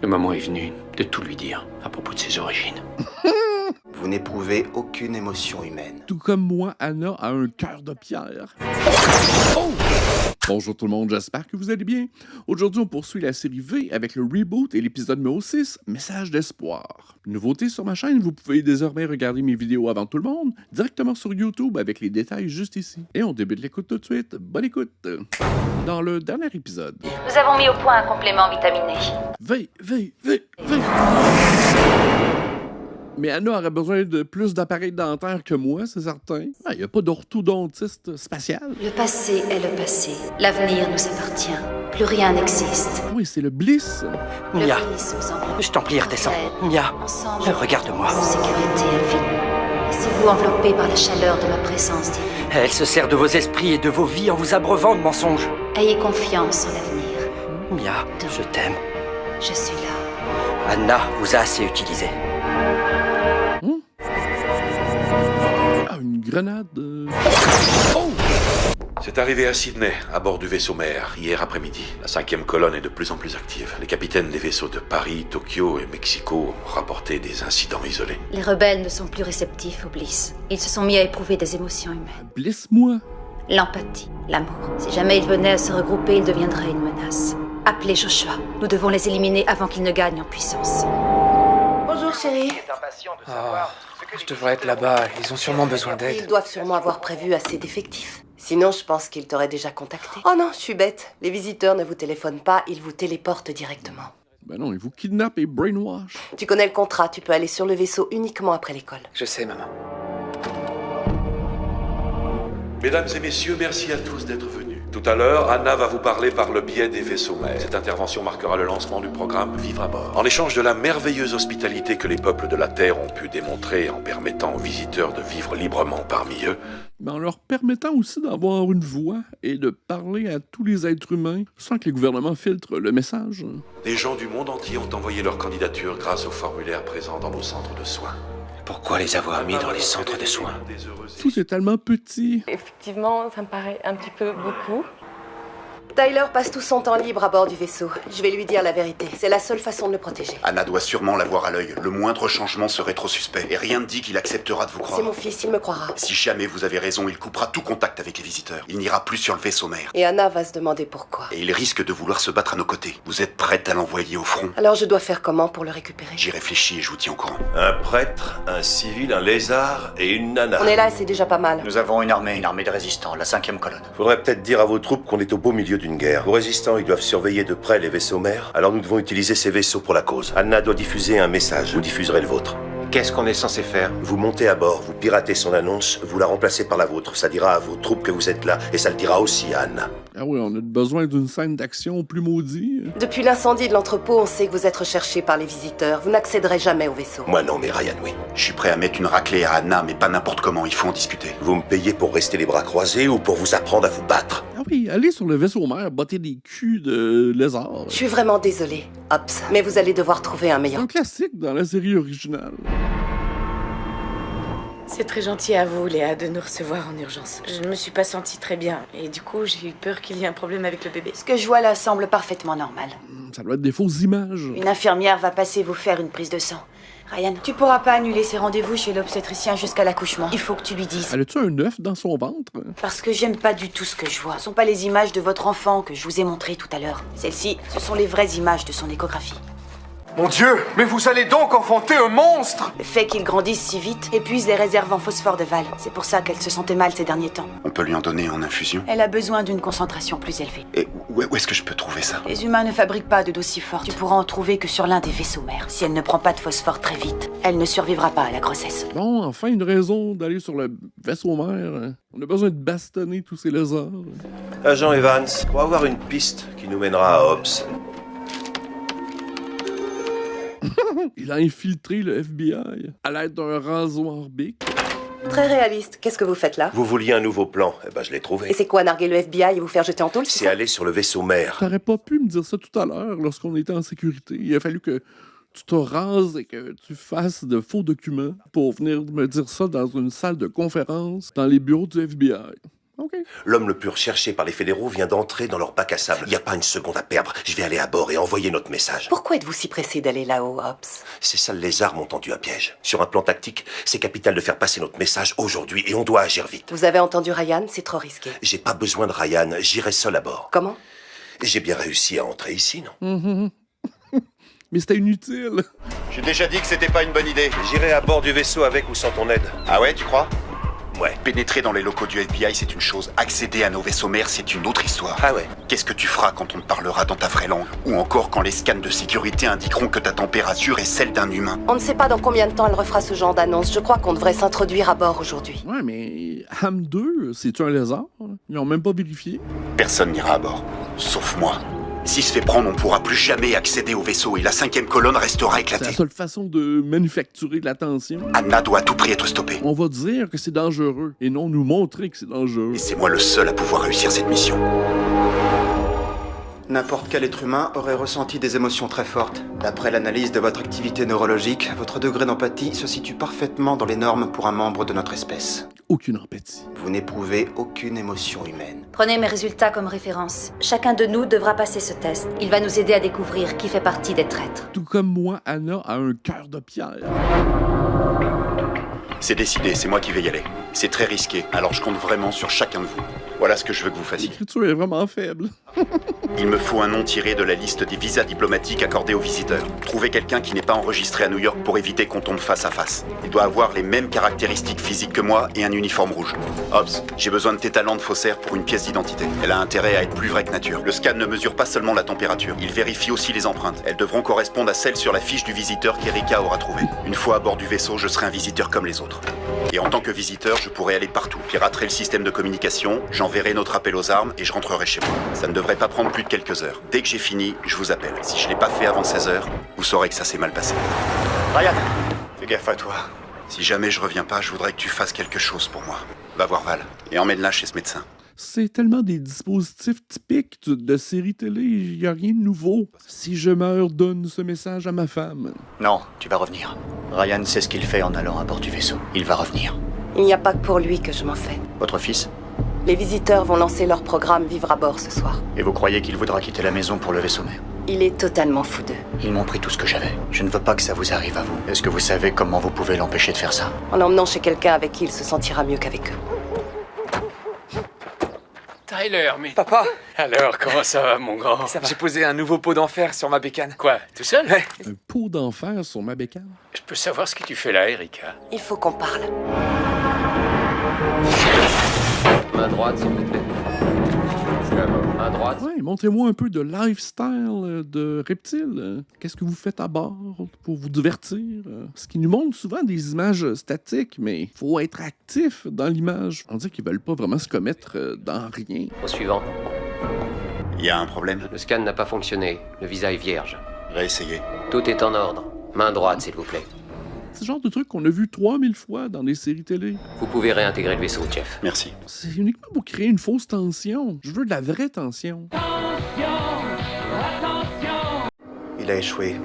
Le moment est venu de tout lui dire à propos de ses origines. Vous n'éprouvez aucune émotion humaine. Tout comme moi, Anna a un cœur de pierre. Oh! Bonjour tout le monde, j'espère que vous allez bien. Aujourd'hui, on poursuit la série V avec le reboot et l'épisode numéro 6, Message d'espoir. Nouveauté sur ma chaîne, vous pouvez désormais regarder mes vidéos avant tout le monde, directement sur YouTube avec les détails juste ici. Et on débute l'écoute tout de suite. Bonne écoute! Dans le dernier épisode... Nous avons mis au point un complément vitaminé. V! Mais Anna aurait besoin de plus d'appareils dentaires que moi, c'est certain. Il n'y a pas d'orthodontiste spatial. Le passé est le passé. L'avenir nous appartient. Plus rien n'existe. Oui, c'est le Bliss. Mia, Le bliss vous enveloppe. je t'en prie, redescends. Mia, Ensemble, regarde-moi. en sécurité infinie. Laissez-vous envelopper par la chaleur de ma présence divine. Elle se sert de vos esprits et de vos vies en vous abreuvant de mensonges. Ayez confiance en l'avenir. Mia, je t'aime. Je suis là. Anna vous a assez utilisé. Ah, une grenade. Oh! C'est arrivé à Sydney, à bord du vaisseau mère, hier après-midi. La 5e colonne est de plus en plus active. Les capitaines des vaisseaux de Paris, Tokyo et Mexico ont rapporté des incidents isolés. Les rebelles ne sont plus réceptifs au bliss. Ils se sont mis à éprouver des émotions humaines. Bliss-moi. L'empathie, l'amour. Si jamais ils venaient à se regrouper, ils deviendraient une menace. Appelez Joshua. Nous devons les éliminer avant qu'ils ne gagnent en puissance. Bonjour chérie. Je devrais être là-bas, ils ont sûrement besoin Ils d'aide. doivent sûrement avoir prévu assez d'effectifs. Sinon, je pense qu'ils t'auraient déjà contacté. Oh non, je suis bête. Les visiteurs ne vous téléphonent pas, ils vous téléportent directement. Ben non, ils vous kidnappent et brainwash. Tu connais le contrat, tu peux aller sur le vaisseau uniquement après l'école. Je sais, maman. Mesdames et messieurs, merci à tous d'être venus. Tout à l'heure, Anna va vous parler par le biais des vaisseaux mères. Cette intervention marquera le lancement du programme Vivre à bord. En échange de la merveilleuse hospitalité que les peuples de la Terre ont pu démontrer en permettant aux visiteurs de vivre librement parmi eux, Mais en leur permettant aussi d'avoir une voix et de parler à tous les êtres humains sans que les gouvernements filtrent le message. des gens du monde entier ont envoyé leur candidature grâce aux formulaires présents dans nos centres de soins. Pourquoi les avoir mis dans les centres de soins? Tout est tellement petit. Effectivement, ça me paraît un petit peu beaucoup. Tyler passe tout son temps libre à bord du vaisseau. Je vais lui dire la vérité. C'est la seule façon de le protéger. Anna doit sûrement l'avoir à l'œil. Le moindre changement serait trop suspect. Et rien ne dit qu'il acceptera de vous C'est croire. mon fils, il me croira. Si jamais vous avez raison, il coupera tout contact avec les visiteurs. Il n'ira plus sur le vaisseau mère. Et Anna va se demander pourquoi. Et il risque de vouloir se battre à nos côtés. Vous êtes prête à l'envoyer au front? Alors je dois faire comment pour le récupérer? J'y réfléchis et je vous tiens au courant. Un prêtre, un civil, un lézard et une nana. On est là et c'est déjà pas mal. Nous avons une armée de résistants, la 5e colonne. Faudrait peut-être dire à vos troupes qu'on est au beau milieu d'une guerre. Vos résistants, ils doivent surveiller de près les vaisseaux mères, alors nous devons utiliser ces vaisseaux pour la cause. Anna doit diffuser un message, vous diffuserez le vôtre. Qu'est-ce qu'on est censé faire? Vous montez à bord, vous piratez son annonce, vous la remplacez par la vôtre. Ça dira à vos troupes que vous êtes là, et ça le dira aussi à Anna. Ah oui, on a besoin d'une scène d'action plus maudit. Depuis l'incendie de l'entrepôt, on sait que vous êtes recherché par les visiteurs. Vous n'accéderez jamais au vaisseau. Moi non, mais Ryan, oui. Je suis prêt à mettre une raclée à Anna, mais pas n'importe comment. Il faut en discuter. Vous me payez pour rester les bras croisés ou pour vous apprendre à vous battre? Ah oui, allez sur le vaisseau mère, botter des culs de lézard. Je suis vraiment désolée, Hobbs, mais vous allez devoir trouver un C'est meilleur. un classique dans la série originale. C'est très gentil à vous, Léa, de nous recevoir en urgence. Je ne me suis pas sentie très bien et du coup, j'ai eu peur qu'il y ait un problème avec le bébé. Ce que je vois là semble parfaitement normal. Ça doit être des fausses images. Une infirmière va passer vous faire une prise de sang. Ryan, tu pourras pas annuler ses rendez-vous chez l'obstétricien jusqu'à l'accouchement. Il faut que tu lui dises. Elle a-tu un œuf dans son ventre? Parce que j'aime pas du tout ce que je vois. Ce sont pas les images de votre enfant que je vous ai montrées tout à l'heure. Celles-ci, ce sont les vraies images de son échographie. Mon Dieu, mais vous allez donc enfanter un monstre! Le fait qu'il grandisse si vite épuise les réserves en phosphore de Val. C'est pour ça qu'elle se sentait mal ces derniers temps. On peut lui en donner en infusion? Elle a besoin d'une concentration plus élevée. Et où est-ce que je peux trouver ça? Les humains ne fabriquent pas de doses si fortes. Tu pourras en trouver que sur l'un des vaisseaux mères. Si elle ne prend pas de phosphore très vite, elle ne survivra pas à la grossesse. Bon, enfin une raison d'aller sur le vaisseau mère. On a besoin de bastonner tous ces lézards. Agent Evans, pour avoir une piste qui nous mènera à Hobbs. Il a infiltré le FBI à l'aide d'un rasoir bic. Très réaliste. Qu'est-ce que vous faites là? Vous vouliez un nouveau plan, eh ben je l'ai Et trouvé. c'est quoi, narguer le FBI et vous faire jeter en tôle? C'est aller sur le vaisseau mère. T'aurais pas pu me dire ça tout à l'heure lorsqu'on était en sécurité. Il a fallu que tu te rases et que tu fasses de faux documents pour venir me dire ça dans une salle de conférence dans les bureaux du FBI. OK. L'homme le plus recherché par les fédéraux vient d'entrer dans leur bac à sable. Il n'y a pas une seconde à perdre. Je vais aller à bord et envoyer notre message. Pourquoi êtes-vous si pressé d'aller là-haut, Hobbs? Ces sales lézards m'ont tendu à piège. Sur un plan tactique, c'est capital de faire passer notre message aujourd'hui et on doit agir vite. Vous avez entendu Ryan? C'est trop risqué. J'ai pas besoin de Ryan, j'irai seul à bord. Comment? J'ai bien réussi à entrer ici, non? Mais c'était inutile. J'ai déjà dit que c'était pas une bonne idée. J'irai à bord du vaisseau avec ou sans ton aide. Ah ouais, tu crois? Ouais. Pénétrer dans les locaux du FBI, c'est une chose. Accéder à nos vaisseaux mères, c'est une autre histoire. Ah ouais. Qu'est-ce que tu feras quand on te parlera dans ta vraie langue? Ou encore quand les scans de sécurité indiqueront que ta température est celle d'un humain? On ne sait pas dans combien de temps elle refera ce genre d'annonce. Je crois qu'on devrait s'introduire à bord aujourd'hui. Ouais, mais Ham 2, c'est-tu un lézard? Ils ont même pas vérifié. Personne n'ira à bord. Sauf moi. S'il se fait prendre, on pourra plus jamais accéder au vaisseau et la 5e colonne restera C'est éclatée. la seule façon de manufacturer de l'attention. Anna doit à tout prix être stoppée. On va dire que c'est dangereux et non nous montrer que c'est dangereux. Et c'est moi le seul à pouvoir réussir cette mission. N'importe quel être humain aurait ressenti des émotions très fortes. D'après l'analyse de votre activité neurologique, votre degré d'empathie se situe parfaitement dans les normes pour un membre de notre espèce. Aucune empathie. Vous n'éprouvez aucune émotion humaine. Prenez mes résultats comme référence. Chacun de nous devra passer ce test. Il va nous aider à découvrir qui fait partie des traîtres. Tout comme moi, Anna a un cœur de pierre. C'est décidé, c'est moi qui vais y aller. C'est très risqué, alors je compte vraiment sur chacun de vous. Voilà ce que je veux que vous fassiez. L'écriture est vraiment faible. Il me faut un nom tiré de la liste des visas diplomatiques accordés aux visiteurs. Trouvez quelqu'un qui n'est pas enregistré à New York pour éviter qu'on tombe face à face. Il doit avoir les mêmes caractéristiques physiques que moi et un uniforme rouge. Hobbs, j'ai besoin de tes talents de faussaire pour une pièce d'identité. Elle a intérêt à être plus vraie que nature. Le scan ne mesure pas seulement la température, il vérifie aussi les empreintes. Elles devront correspondre à celles sur la fiche du visiteur qu'Erika aura trouvée. Une fois à bord du vaisseau, je serai un visiteur comme les autres. Et en tant que visiteur, je pourrai aller partout, piraterai le système de communication, j'enverrai notre appel aux armes et je rentrerai chez moi. Ça ne devrait pas prendre plus de quelques heures. Dès que j'ai fini, je vous appelle. Si je l'ai pas fait avant 16 heures, vous saurez que ça s'est mal passé. Ryan, fais gaffe à toi. Si jamais je reviens pas, je voudrais que tu fasses quelque chose pour moi. Va voir Val et emmène-la chez ce médecin. C'est tellement des dispositifs typiques de séries télé, il n'y a rien de nouveau. Si je meurs, donne ce message à ma femme. Non, tu vas revenir. Ryan sait ce qu'il fait en allant à bord du vaisseau. Il va revenir. Il n'y a pas que pour lui que je m'en fais. Votre fils? Les visiteurs vont lancer leur programme Vivre à bord ce soir. Et vous croyez qu'il voudra quitter la maison pour le vaisseau mère? Il est totalement fou d'eux. Ils m'ont pris tout ce que j'avais. Je ne veux pas que ça vous arrive à vous. Est-ce que vous savez comment vous pouvez l'empêcher de faire ça? En l'emmenant chez quelqu'un avec qui il se sentira mieux qu'avec eux. Tyler, mais... Papa! Alors, comment ça va, mon grand? J'ai posé un nouveau pot d'enfer sur ma bécane. Quoi, tout seul? Ouais. Un pot d'enfer sur ma bécane. Je peux savoir ce que tu fais là, Erika? Il faut qu'on parle. Main droite, s'il vous plaît. Main droite. Ouais, montrez-moi un peu de lifestyle de reptile. Qu'est-ce que vous faites à bord pour vous divertir? Ce qui nous montre souvent des images statiques, mais faut être actif dans l'image. On dirait qu'ils veulent pas vraiment se commettre dans rien. Au suivant. Il y a un problème? Le scan n'a pas fonctionné. Le visa est vierge. Réessayez. Tout est en ordre. Main droite, s'il vous plaît. C'est le genre de truc qu'on a vu 3000 fois dans des séries télé. Vous pouvez réintégrer le vaisseau, Jeff. Merci. C'est uniquement pour créer une fausse tension. Je veux de la vraie tension. Il a échoué.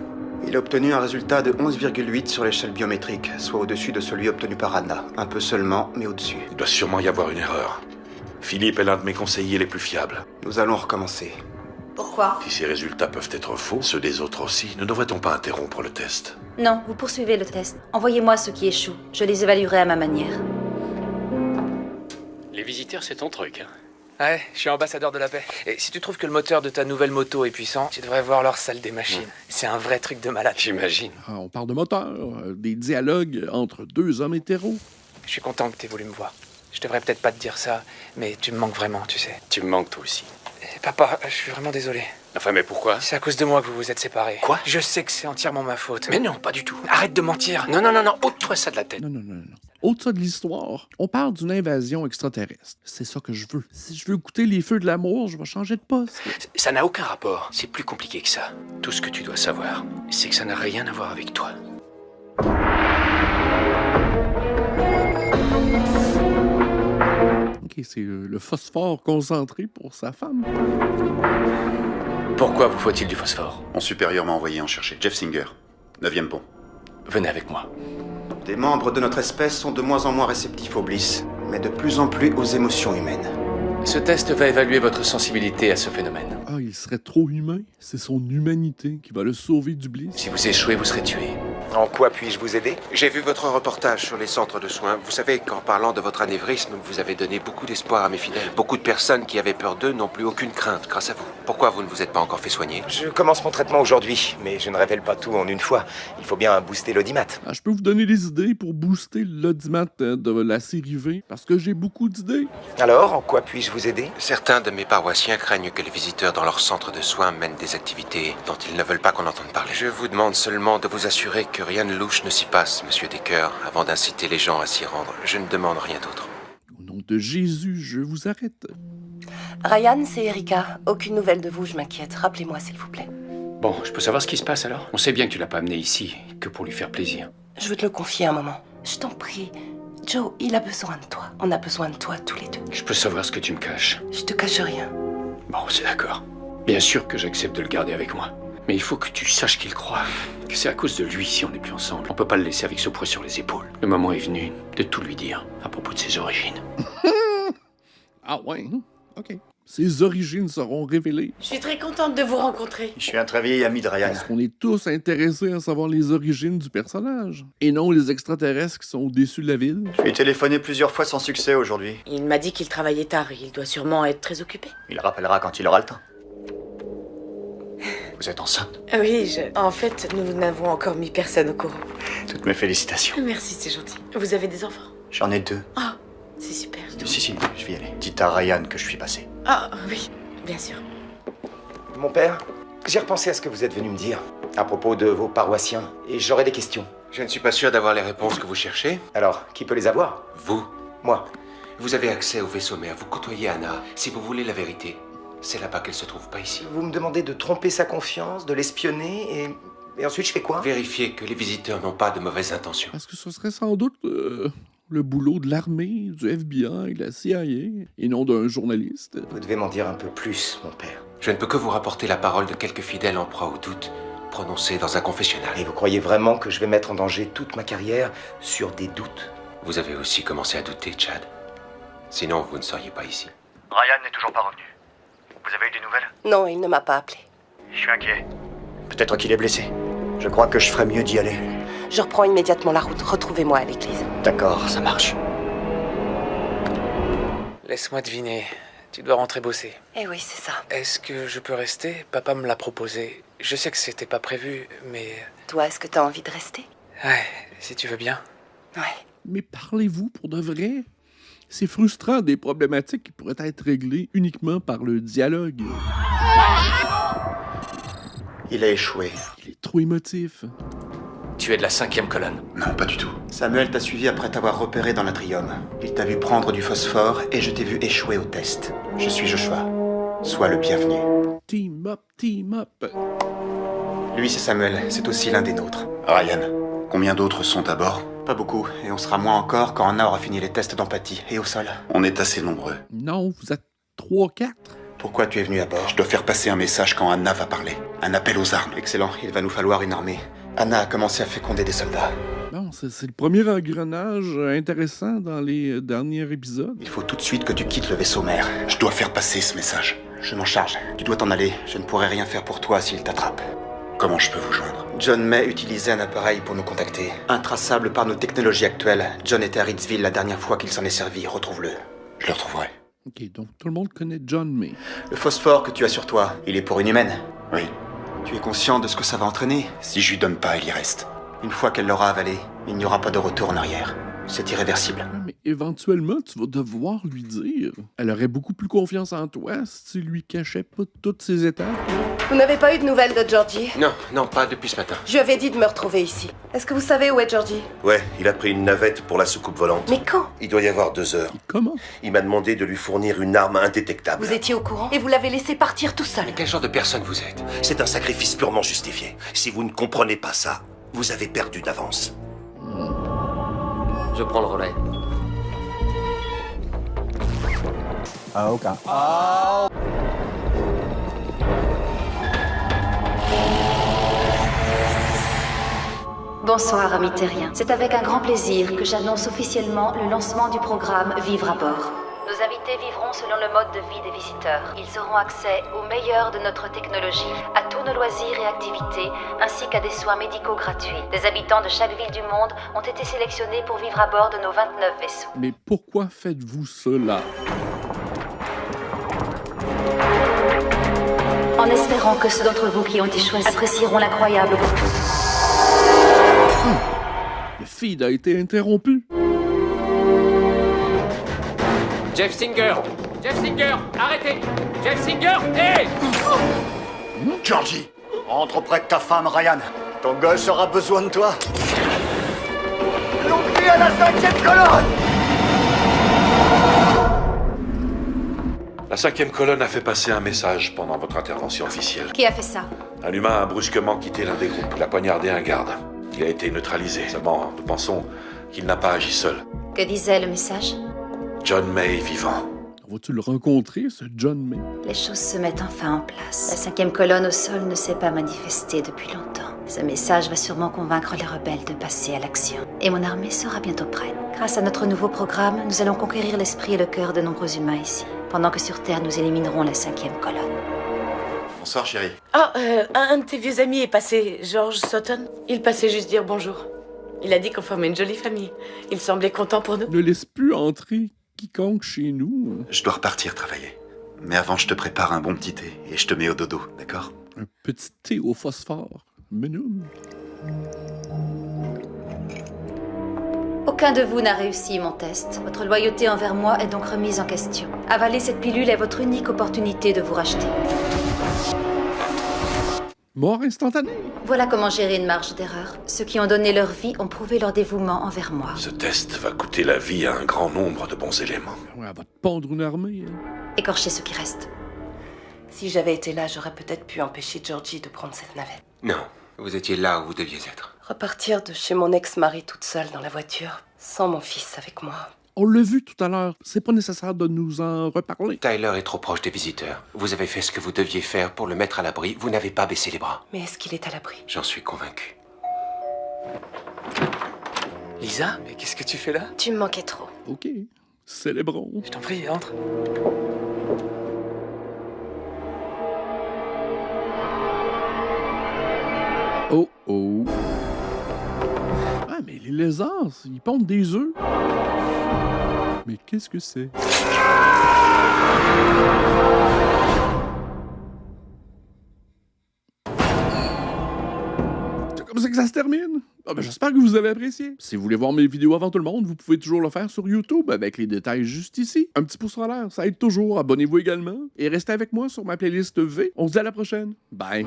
Il a obtenu un résultat de 11,8 sur l'échelle biométrique, soit au-dessus de celui obtenu par Anna. Un peu seulement, mais au-dessus. Il doit sûrement y avoir une erreur. Philippe est l'un de mes conseillers les plus fiables. Nous allons recommencer. Pourquoi? Si ces résultats peuvent être faux, ceux des autres aussi, ne devrait-on pas interrompre le test? Non, vous poursuivez le test. Envoyez-moi ceux qui échouent. Je les évaluerai à ma manière. Les visiteurs, c'est ton truc, hein? Ouais, je suis ambassadeur de la paix. Et si tu trouves que le moteur de ta nouvelle moto est puissant, tu devrais voir leur salle des machines. C'est un vrai truc de malade. J'imagine. Ah, on parle de moteur, des dialogues entre deux hommes hétéros. Je suis content que t'aies voulu me voir. Je devrais peut-être pas te dire ça, mais tu me manques vraiment, tu sais. Tu me manques toi aussi. Et papa, je suis vraiment désolé. Enfin, mais pourquoi? C'est à cause de moi que vous vous êtes séparés. Quoi? Je sais que c'est entièrement ma faute. Mais non, pas du tout. Arrête de mentir. Non, ôte-toi ça de la tête. Non. Au-delà ça de l'histoire, on parle d'une invasion extraterrestre. C'est ça que je veux. Si je veux écouter les feux de l'amour, je vais changer de poste. Ça n'a aucun rapport. C'est plus compliqué que ça. Tout ce que tu dois savoir, c'est que ça n'a rien à voir avec toi. Ok, c'est le phosphore concentré pour sa femme. Pourquoi vous faut-il du phosphore? Mon supérieur m'a envoyé en chercher. Jeff Singer, 9e pont. Venez avec moi. Des membres de notre espèce sont de moins en moins réceptifs au bliss. mais de plus en plus aux émotions humaines. Ce test va évaluer votre sensibilité à ce phénomène. Ah, il serait trop humain. C'est son humanité qui va le sauver du bliss. Si vous échouez, vous serez tué. En quoi puis-je vous aider? J'ai vu votre reportage sur les centres de soins. Vous savez qu'en parlant de votre anévrisme, vous avez donné beaucoup d'espoir à mes fidèles. Beaucoup de personnes qui avaient peur d'eux n'ont plus aucune crainte grâce à vous. Pourquoi vous ne vous êtes pas encore fait soigner? Je commence mon traitement aujourd'hui, mais je ne révèle pas tout en une fois. Il faut bien booster l'audimat. Ah, je peux vous donner des idées pour booster l'audimat de la série V, parce que j'ai beaucoup d'idées. Alors, en quoi puis-je vous aider? Certains de mes paroissiens craignent que les visiteurs dans leur centre de soins mènent des activités dont ils ne veulent pas qu'on entende parler. Je vous demande seulement de vous assurer que rien de louche ne s'y passe, monsieur Decker, avant d'inciter les gens à s'y rendre. Je ne demande rien d'autre. Au nom de Jésus, je vous arrête. Ryan, c'est Erika. Aucune nouvelle de vous, je m'inquiète. Rappelez-moi, s'il vous plaît. Bon, je peux savoir ce qui se passe alors? On sait bien que tu l'as pas amené ici, que pour lui faire plaisir. Je veux te le confier un moment. Je t'en prie. Joe, il a besoin de toi. On a besoin de toi, tous les deux. Je peux savoir ce que tu me caches. Je te cache rien. Bon, c'est d'accord. Bien sûr que j'accepte de le garder avec moi. Mais il faut que tu saches qu'il croit que c'est à cause de lui si on n'est plus ensemble. On peut pas le laisser avec ce poids sur les épaules. Le moment est venu de tout lui dire à propos de ses origines. Ah ouais? OK. Ses origines seront révélées. Je suis très contente de vous rencontrer. Je suis un très vieil ami de Ryan. Parce qu'on est tous intéressés à savoir les origines du personnage. Et non les extraterrestres qui sont au-dessus de la ville. Je lui ai téléphoné plusieurs fois sans succès aujourd'hui. Il m'a dit qu'il travaillait tard. Il doit sûrement être très occupé. Il rappellera quand il aura le temps. Vous êtes enceinte? Oui, en fait, nous n'avons encore mis personne au courant. Toutes mes félicitations. Merci, c'est gentil. Vous avez des enfants? J'en ai 2. Ah, c'est super. Si, je vais y aller. Dites à Ryan que je suis passé. Ah, oui, bien sûr. Mon père, j'ai repensé à ce que vous êtes venu me dire à propos de vos paroissiens, et j'aurais des questions. Je ne suis pas sûr d'avoir les réponses que vous cherchez. Alors, qui peut les avoir? Vous. Moi. Vous avez accès au vaisseau mère, vous côtoyez Anna. Si vous voulez la vérité, c'est là-bas qu'elle se trouve, pas ici. Vous me demandez de tromper sa confiance, de l'espionner, et ensuite je fais quoi? Vérifiez que les visiteurs n'ont pas de mauvaises intentions. Parce que ce serait sans doute le boulot de l'armée, du FBI, de la CIA, et non d'un journaliste. Vous devez m'en dire un peu plus, mon père. Je ne peux que vous rapporter la parole de quelques fidèles en proie au doute, prononcée dans un confessionnal. Et vous croyez vraiment que je vais mettre en danger toute ma carrière sur des doutes? Vous avez aussi commencé à douter, Chad. Sinon, vous ne seriez pas ici. Ryan n'est toujours pas revenu. Vous avez eu des nouvelles? Non, il ne m'a pas appelé. Je suis inquiet. Peut-être qu'il est blessé. Je crois que je ferais mieux d'y aller. Je reprends immédiatement la route. Retrouvez-moi à l'église. D'accord, ça marche. Laisse-moi deviner. Tu dois rentrer bosser. Eh oui, c'est ça. Est-ce que je peux rester? Papa me l'a proposé. Je sais que c'était pas prévu, mais... Toi, est-ce que t'as envie de rester? Ouais, si tu veux bien. Ouais. Mais parlez-vous pour de vrai? C'est frustrant des problématiques qui pourraient être réglées uniquement par le dialogue. Il a échoué. Il est trop émotif. Tu es de la 5e colonne. Non, pas du tout. Samuel t'a suivi après t'avoir repéré dans l'atrium. Il t'a vu prendre du phosphore et je t'ai vu échouer au test. Je suis Joshua. Sois le bienvenu. Team up, team up. Lui, c'est Samuel. C'est aussi l'un des nôtres. Ryan, combien d'autres sont à bord? Pas beaucoup, et on sera moins encore quand Anna aura fini les tests d'empathie. Et au sol? On est assez nombreux. Non, vous êtes 3-4. Pourquoi tu es venu à bord? Je dois faire passer un message quand Anna va parler. Un appel aux armes. Excellent, il va nous falloir une armée. Anna a commencé à féconder des soldats. Bon, c'est le premier engrenage intéressant dans les derniers épisodes. Il faut tout de suite que tu quittes le vaisseau mère. Je dois faire passer ce message. Je m'en charge. Tu dois t'en aller. Je ne pourrai rien faire pour toi s'il t'attrape. Comment je peux vous joindre? John May utilisait un appareil pour nous contacter. Intraçable par nos technologies actuelles. John était à Ritzville la dernière fois qu'il s'en est servi. Retrouve-le. Je le retrouverai. Ok, donc tout le monde connaît John May. Le phosphore que tu as sur toi, il est pour une humaine. Oui. Tu es conscient de ce que ça va entraîner? Si je lui donne pas, elle y reste. Une fois qu'elle l'aura avalé, il n'y aura pas de retour en arrière. C'est irréversible. Mais éventuellement, tu vas devoir lui dire. Elle aurait beaucoup plus confiance en toi si tu lui cachais pas toutes ses étapes. Vous n'avez pas eu de nouvelles de Georgie? Non, pas depuis ce matin. Je lui avais dit de me retrouver ici. Est-ce que vous savez où est Georgie? Ouais, il a pris une navette pour la soucoupe volante. Mais quand? Il doit y avoir 2 heures. Comment? Il m'a demandé de lui fournir une arme indétectable. Vous étiez au courant? Et vous l'avez laissé partir tout seul? Mais quel genre de personne vous êtes? C'est un sacrifice purement justifié. Si vous ne comprenez pas ça, vous avez perdu d'avance. Je prends le relais. Ah, ok. Bonsoir, amis terriens. C'est avec un grand plaisir que j'annonce officiellement le lancement du programme Vivre à bord. Nos invités vivront selon le mode de vie des visiteurs. Ils auront accès au meilleur de notre technologie, à tous nos loisirs et activités, ainsi qu'à des soins médicaux gratuits. Des habitants de chaque ville du monde ont été sélectionnés pour vivre à bord de nos 29 vaisseaux. Mais pourquoi faites-vous cela? En espérant que ceux d'entre vous qui ont été choisis apprécieront l'incroyable... Le feed a été interrompu. Jeff Singer! Jeff Singer! Arrêtez! Jeff Singer! Hé! Georgie, rentre auprès de ta femme, Ryan. Ton gosse aura besoin de toi. L'ont pris à la 5e colonne! La 5e colonne a fait passer un message pendant votre intervention officielle. Qui a fait ça? Un humain a brusquement quitté l'un des groupes. Il a poignardé un garde. Il a été neutralisé. Seulement, nous pensons qu'il n'a pas agi seul. Que disait le message? John May vivant. Vas-tu le rencontrer, ce John May? Les choses se mettent enfin en place. La 5e colonne au sol ne s'est pas manifestée depuis longtemps. Ce message va sûrement convaincre les rebelles de passer à l'action. Et mon armée sera bientôt prête. Grâce à notre nouveau programme, nous allons conquérir l'esprit et le cœur de nombreux humains ici. Pendant que sur Terre, nous éliminerons la 5e colonne. Bonsoir, chérie. Ah, un de tes vieux amis est passé, George Sutton. Il passait juste dire bonjour. Il a dit qu'on formait une jolie famille. Il semblait content pour nous. Ne laisse plus entrer quiconque chez nous. Je dois repartir travailler. Mais avant, je te prépare un bon petit thé et je te mets au dodo, d'accord? Un petit thé au phosphore. Menoum. Aucun de vous n'a réussi mon test. Votre loyauté envers moi est donc remise en question. Avaler cette pilule est votre unique opportunité de vous racheter. Mort instantanée. Voilà comment gérer une marge d'erreur. Ceux qui ont donné leur vie ont prouvé leur dévouement envers moi. Ce test va coûter la vie à un grand nombre de bons éléments. Ouais, elle va te pondre une armée. Hein. Écorchez ceux qui restent. Si j'avais été là, j'aurais peut-être pu empêcher Georgie de prendre cette navette. Non, vous étiez là où vous deviez être. Repartir de chez mon ex-mari toute seule dans la voiture, sans mon fils avec moi. On l'a vu tout à l'heure. C'est pas nécessaire de nous en reparler. Tyler est trop proche des visiteurs. Vous avez fait ce que vous deviez faire pour le mettre à l'abri. Vous n'avez pas baissé les bras. Mais est-ce qu'il est à l'abri? J'en suis convaincu. Lisa, mais qu'est-ce que tu fais là? Tu me manquais trop. Ok, célébrons. Je t'en prie, entre. Oh oh. Ah, mais les lézards, ils pondent des œufs. Mais qu'est-ce que c'est? C'est comme ça que ça se termine. Ah ben, j'espère que vous avez apprécié. Si vous voulez voir mes vidéos avant tout le monde, vous pouvez toujours le faire sur YouTube avec les détails juste ici. Un petit pouce en l'air, ça aide toujours. Abonnez-vous également. Et restez avec moi sur ma playlist V. On se dit à la prochaine. Bye.